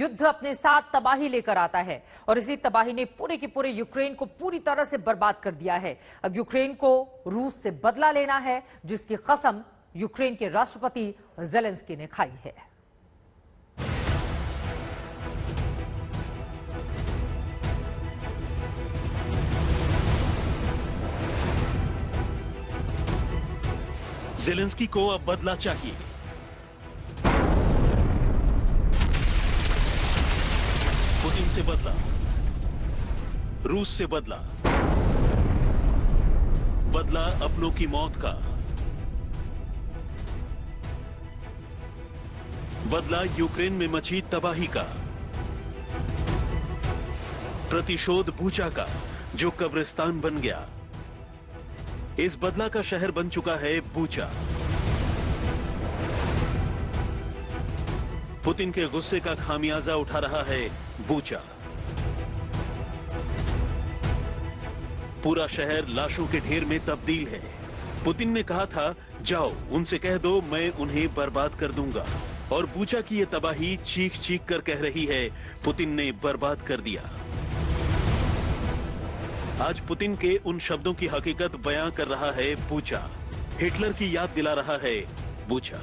युद्ध अपने साथ तबाही लेकर आता है और इसी तबाही ने पूरे के पूरे यूक्रेन को पूरी तरह से बर्बाद कर दिया है। अब यूक्रेन को रूस से बदला लेना है, जिसकी कसम यूक्रेन के राष्ट्रपति ज़ेलेंस्की ने खाई है। ज़ेलेंस्की को अब बदला चाहिए। पुतिन से बदला, रूस से बदला, बदला अपनों की मौत का, बदला यूक्रेन में मची तबाही का, प्रतिशोध बूचा का जो कब्रिस्तान बन गया। इस बदला का शहर बन चुका है बूचा। पुतिन के गुस्से का खामियाजा उठा रहा है बूचा। पूरा शहर लाशों के ढेर में तब्दील है। पुतिन ने कहा था, जाओ उनसे कह दो मैं उन्हें बर्बाद कर दूंगा, और बूचा की ये तबाही चीख चीख कर कह रही है, पुतिन ने बर्बाद कर दिया। आज पुतिन के उन शब्दों की हकीकत बयां कर रहा है बूचा। हिटलर की याद दिला रहा है बूचा।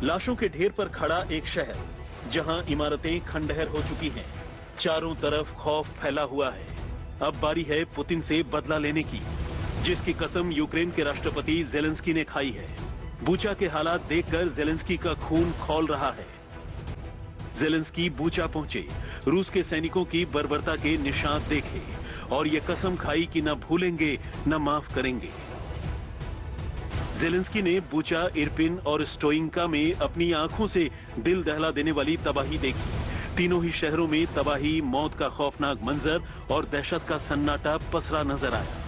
लाशों के ढेर पर खड़ा एक शहर, जहां इमारतें खंडहर हो चुकी हैं। चारों तरफ खौफ फैला हुआ है। अब बारी है पुतिन से बदला लेने की, जिसकी कसम यूक्रेन के राष्ट्रपति ज़ेलेंस्की ने खाई है। बूचा के हालात देखकर ज़ेलेंस्की का खून खौल रहा है। ज़ेलेंस्की बूचा पहुंचे, रूस के सैनिकों की बर्बरता के निशान देखे और ये कसम खाई कि न भूलेंगे न माफ करेंगे। ज़ेलेंस्की ने बूचा, इरपिन और स्टोइंका में अपनी आंखों से दिल दहला देने वाली तबाही देखी। तीनों ही शहरों में तबाही, मौत का खौफनाक मंजर और दहशत का सन्नाटा पसरा नजर आया।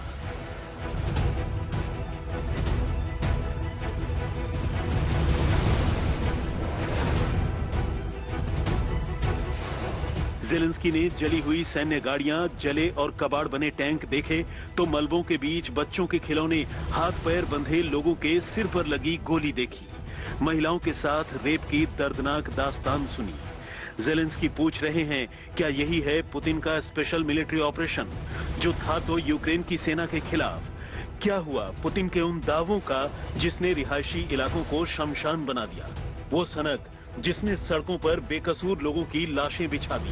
ज़ेलेंस्की ने जली हुई सैन्य गाड़ियां, जले और कबाड़ बने टैंक देखे तो मलबों के बीच बच्चों के खिलौने, हाथ पैर बंधे लोगों के सिर पर लगी गोली देखी। महिलाओं के साथ रेप की दर्दनाक दास्तान सुनी। ज़ेलेंस्की पूछ रहे हैं, क्या यही है पुतिन का स्पेशल मिलिट्री ऑपरेशन, जो था तो यूक्रेन की सेना के खिलाफ? क्या हुआ पुतिन के उन दावों का जिसने रिहायशी इलाकों को शमशान बना दिया? वो सनक जिसने सड़कों पर बेकसूर लोगों की लाशें बिछा दी।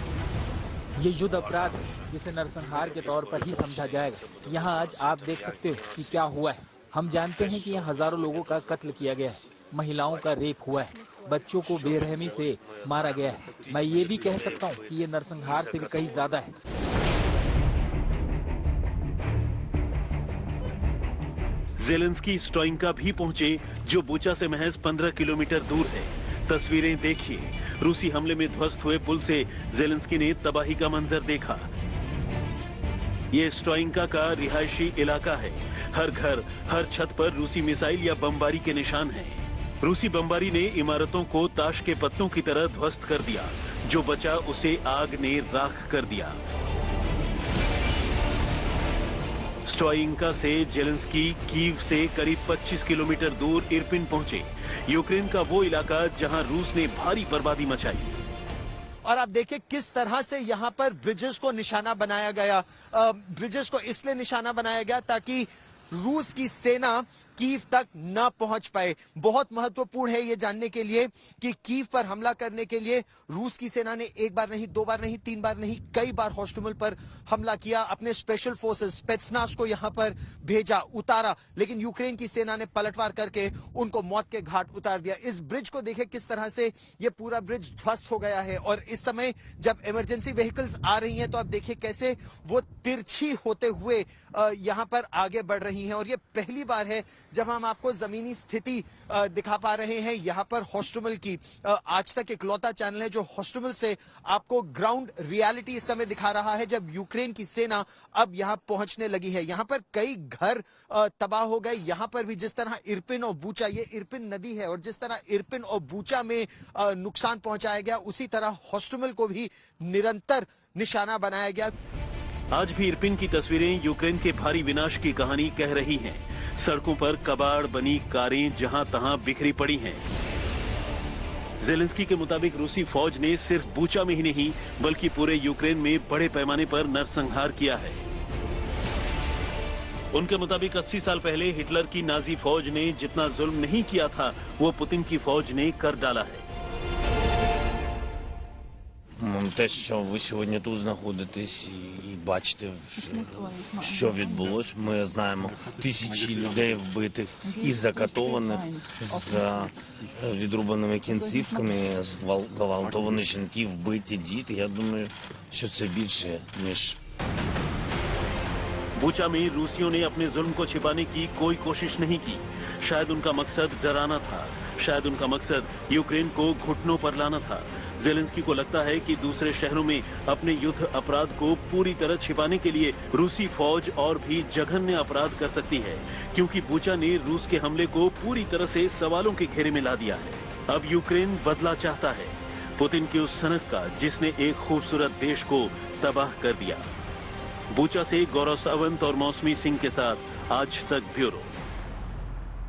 ये युद्ध अपराध है, जिसे नरसंहार के तौर पर ही समझा जाएगा। यहाँ आज आप देख सकते हो कि क्या हुआ है। हम जानते हैं कि यहाँ हजारों लोगों का कत्ल किया गया है, महिलाओं का रेप हुआ है, बच्चों को बेरहमी से मारा गया है। मैं ये भी कह सकता हूँ कि ये नरसंहार से भी कहीं ज्यादा है। ज़ेलेंस्की स्टोइंका भी पहुंचे, जो बूचा से महज 15 किलोमीटर दूर है। तस्वीरें देखिए, रूसी हमले में ध्वस्त हुए पुल से ज़ेलेंस्की ने तबाही का मंजर देखा। ये स्टोइंका का रिहायशी इलाका है। हर घर, हर छत पर रूसी मिसाइल या बमबारी के निशान हैं। रूसी बमबारी ने इमारतों को ताश के पत्तों की तरह ध्वस्त कर दिया। जो बचा उसे आग ने राख कर दिया। स्टोइंका से ज़ेलेंस्की कीव से करीब 25 किलोमीटर दूर इरपिन पहुंचे, यूक्रेन का वो इलाका जहां रूस ने भारी बर्बादी मचाई। और आप देखिए किस तरह से यहाँ पर ब्रिजेस को निशाना बनाया गया। ब्रिजेस को इसलिए निशाना बनाया गया ताकि रूस की सेना कीव तक न पहुंच पाए। बहुत महत्वपूर्ण है ये जानने के लिए कि कीव पर हमला करने के लिए रूस की सेना ने एक बार नहीं, दो बार नहीं, तीन बार नहीं, कई बार हॉस्टोमल पर हमला किया। अपने स्पेशल फोर्सेस स्पेत्सनास को यहां पर भेजा, उतारा, लेकिन यूक्रेन की सेना ने पलटवार करके उनको मौत के घाट उतार दिया। इस ब्रिज को देखें किस तरह से ये पूरा ब्रिज ध्वस्त हो गया है। और इस समय जब इमरजेंसी व्हीकल्स आ रही हैं तो आप देखिए कैसे वो तिरछी होते हुए यहां पर आगे बढ़ रही हैं। और ये पहली बार है जब हम आपको जमीनी स्थिति दिखा पा रहे हैं यहां पर हॉस्टोमल की। आज तक इकलौता चैनल है जो हॉस्टोमल से आपको ग्राउंड रियलिटी इस समय दिखा रहा है, जब यूक्रेन की सेना अब यहां पहुंचने लगी है। यहां पर कई घर तबाह हो गए। यहां पर भी जिस तरह इरपिन और बूचा, ये इरपिन नदी है, और जिस तरह इरपिन और बूचा में नुकसान पहुंचाया गया, उसी तरह हॉस्टोमल को भी निरंतर निशाना बनाया गया। आज भी इरपिन की तस्वीरें यूक्रेन के भारी विनाश की कहानी कह रही हैं। सड़कों पर कबाड़ बनी कारें जहां तहां बिखरी पड़ी हैं। जेलेंस्की के मुताबिक रूसी फौज ने सिर्फ बूचा में ही नहीं बल्कि पूरे यूक्रेन में बड़े पैमाने पर नरसंहार किया है। उनके मुताबिक 80 साल पहले हिटलर की नाजी फौज ने जितना जुल्म नहीं किया था वो पुतिन की फौज ने कर डाला है। Те, що ви сьогодні тут знаходитесь і бачите, що відбулось, ми знаємо тисячі людей вбитих і закатованих з відрубаними кінцівками, зґвалтовані жінки, вбиті діти. Я думаю, що це більше, ніж... बूचा में रूसियों ने अपने जुल्म को छिपाने की कोई कोशिश नहीं की। शायद उनका मकसद डराना था, शायद उनका मकसद यूक्रेन को घुटनों पर लाना था। जेलेंस्की को लगता है कि दूसरे शहरों में अपने युद्ध अपराध को पूरी तरह छिपाने के लिए रूसी फौज और भी जघन्य अपराध कर सकती है, क्योंकि बूचा ने रूस के हमले को पूरी तरह से सवालों के घेरे में ला दिया है। अब यूक्रेन बदला चाहता है, पुतिन की उस सनक का जिसने एक खूबसूरत देश को तबाह कर दिया। बूचा से गौरव सावंत और मौसमी सिंह के साथ आज तक ब्यूरो।